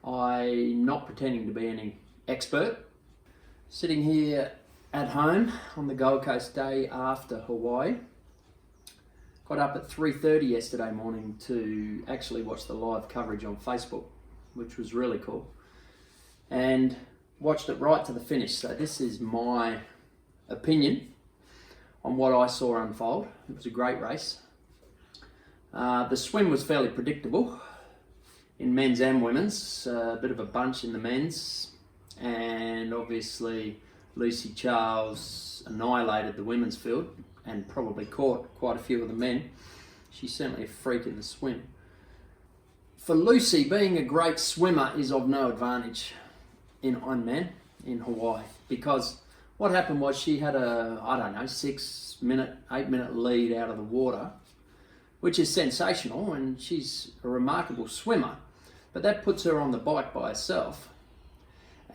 I'm not pretending to be any expert. Sitting here at home on the Gold Coast day after Hawaii. Got up at 3:30 yesterday morning to actually watch the live coverage on Facebook, which was really cool. And watched it right to the finish. So this is my opinion on what I saw unfold. It was a great race. The swim was fairly predictable in men's and women's. A bit of a bunch in the men's, and obviously Lucy Charles annihilated the women's field and probably caught quite a few of the men. She's certainly a freak in the swim. For Lucy, being a great swimmer is of no advantage in Ironman in Hawaii, because what happened was she had a, 8 minute lead out of the water, which is sensational, and she's a remarkable swimmer, but that puts her on the bike by herself,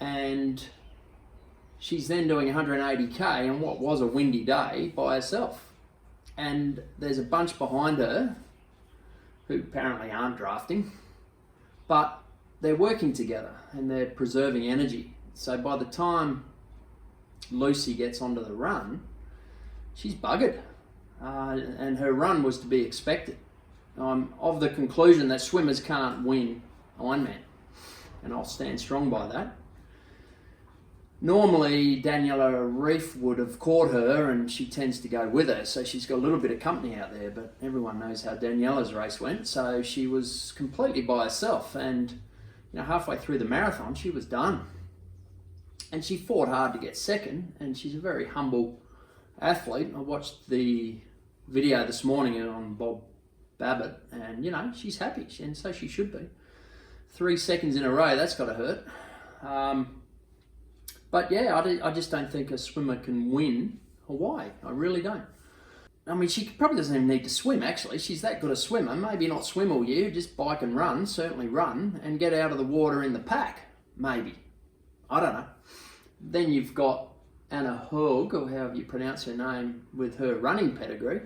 and she's then doing 180k on what was a windy day by herself, and there's a bunch behind her who apparently aren't drafting, but they're working together and they're preserving energy. So by the time Lucy gets onto the run, she's buggered. And her run was to be expected. I'm of the conclusion that swimmers can't win Ironman, and I'll stand strong by that. Normally Daniela Ryf would have caught her, and she tends to go with her, so she's got a little bit of company out there, but everyone knows how Daniela's race went, so she was completely by herself, and halfway through the marathon she was done. And she fought hard to get second, and she's a very humble athlete. I watched the video this morning on Bob Babbitt, and she's happy, and so she should be. 3 seconds in a row, that's got to hurt. But yeah, I just don't think a swimmer can win Hawaii. I really don't. I mean, she probably doesn't even need to swim, actually. She's that good a swimmer. Maybe not swim all year, just bike and run, certainly run, and get out of the water in the pack, maybe. I don't know. Then you've got Anne Haug, or however you pronounce her name, with her running pedigree.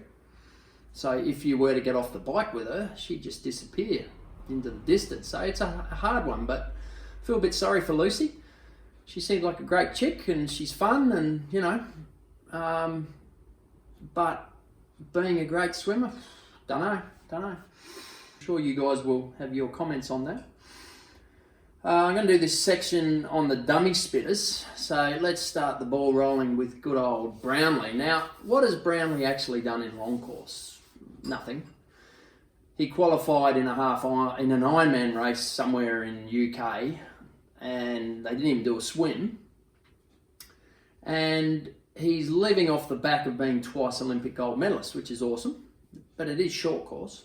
So if you were to get off the bike with her, she'd just disappear into the distance. So it's a hard one, but I feel a bit sorry for Lucy. She seemed like a great chick, and she's fun, and but being a great swimmer, don't know. I'm sure you guys will have your comments on that. I'm going to do this section on the dummy spitters, so let's start the ball rolling with good old Brownlee. Now, what has Brownlee actually done in long course? Nothing. He qualified in an Ironman race somewhere in UK, and they didn't even do a swim. And he's living off the back of being twice Olympic gold medalist, which is awesome, but it is short course.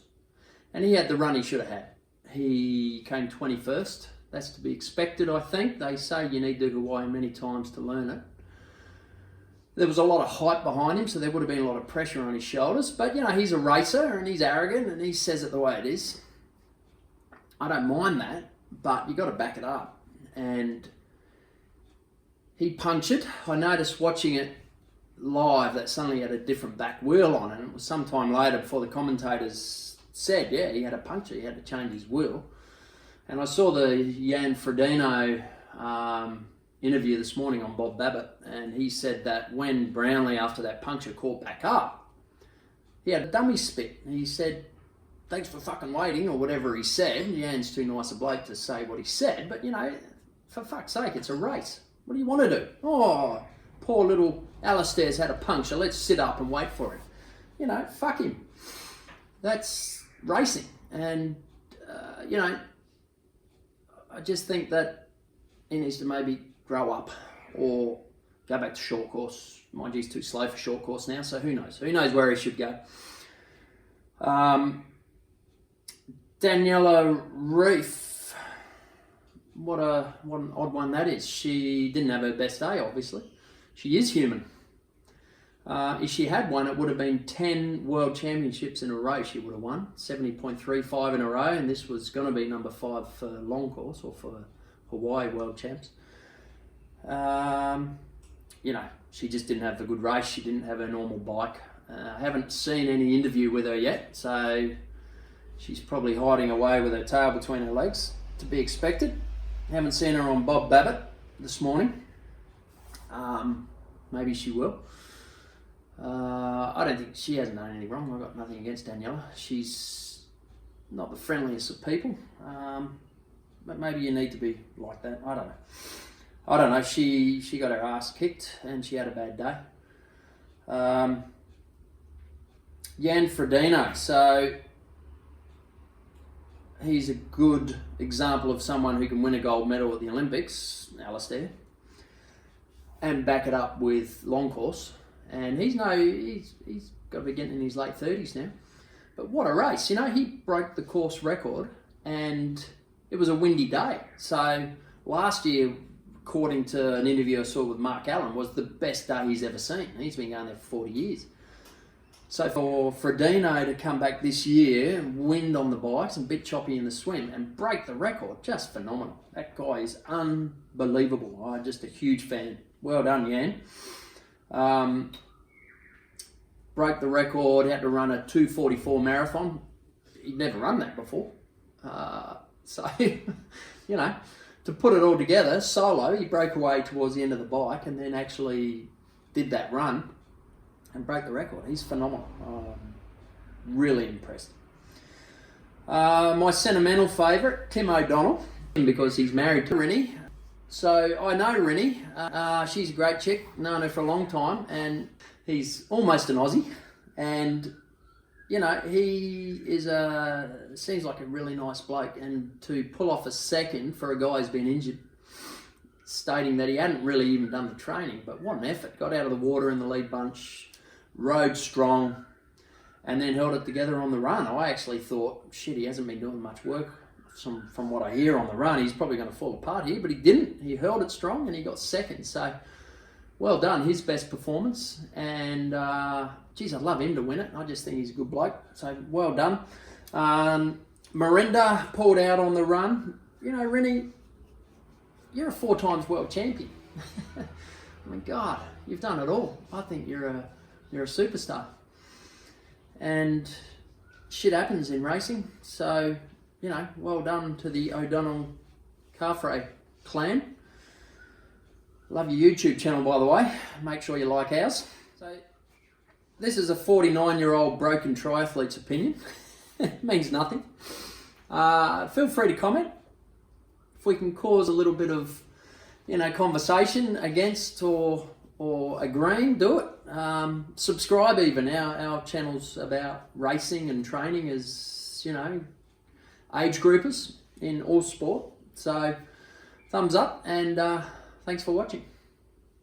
And he had the run he should have had. He came 21st. That's to be expected, I think. They say you need to do Hawaii many times to learn it. There was a lot of hype behind him, so there would have been a lot of pressure on his shoulders. But, he's a racer, and he's arrogant, and he says it the way it is. I don't mind that, but you got to back it up. And he punctured. I noticed watching it live that suddenly he had a different back wheel on, and it was sometime later before the commentators said, yeah, he had a puncture, he had to change his wheel. And I saw the Frodeno interview this morning on Bob Babbitt, and he said that when Brownlee, after that puncture, caught back up, he had a dummy spit. And he said, thanks for fucking waiting, or whatever he said. Jan's too nice a bloke to say what he said, but for fuck's sake, it's a race. What do you want to do? Oh, poor little Alistair's had a puncture, let's sit up and wait for it. Fuck him. That's racing. And, I just think that he needs to maybe grow up or go back to short course. Mind you, he's too slow for short course now, so who knows? Who knows where he should go? Daniela Ryf, what an odd one that is. She didn't have her best day, obviously. She is human. If she had won, it would have been 10 World Championships in a row she would have won. 70.35 in a row, and this was going to be number 5 for long course, or for Hawaii World Champs. She just didn't have the good race. She didn't have her normal bike. I haven't seen any interview with her yet, so she's probably hiding away with her tail between her legs, to be expected. Haven't seen her on Bob Babbitt this morning. Maybe she will. I don't think she hasn't done anything wrong. I've got nothing against Daniela. She's not the friendliest of people. But maybe you need to be like that. I don't know. She got her ass kicked and she had a bad day. Jan Frodeno. So he's a good example of someone who can win a gold medal at the Olympics, Alistair, and back it up with long course. And he's got to be getting in his late 30s now. But what a race. You know, he broke the course record and it was a windy day. So last year, according to an interview I saw with Mark Allen, was the best day he's ever seen. He's been going there for 40 years. So for Frodeno to come back this year, wind on the bikes and a bit choppy in the swim and break the record, just phenomenal. That guy is unbelievable. I'm just a huge fan. Well done, Jan. Broke the record, had to run a 2:44 marathon. He'd never run that before. So, you know, to put it all together, solo, he broke away towards the end of the bike and then actually did that run and broke the record. He's phenomenal. Really impressed. My sentimental favourite, Tim O'Donnell, because he's married to Rinny. So I know Rinny. She's a great chick, known her for a long time, and he's almost an Aussie. And, you know, he is seems like a really nice bloke. And to pull off a second for a guy who's been injured, stating that he hadn't really even done the training, but what an effort. Got out of the water in the lead bunch, rode strong, and then held it together on the run. I actually thought, shit, he hasn't been doing much work. From what I hear on the run, he's probably going to fall apart here, but he didn't. He held it strong and he got second. So, well done. His best performance. And, geez, I'd love him to win it. I just think he's a good bloke. So, well done. Mirinda pulled out on the run. You know, Rinny, you're a 4 times world champion. I mean, God, you've done it all. I think you're a superstar. And shit happens in racing. So, you know, well done to the O'Donnell Carfree clan. Love your YouTube channel, by the way. Make sure you like ours. So, this is a 49-year-old broken triathlete's opinion. It means nothing. Feel free to comment. If we can cause a little bit of, you know, conversation against or agreeing, do it. Subscribe even. Our channel's about racing and training as, you know, age groupers in all sport. So thumbs up and thanks for watching.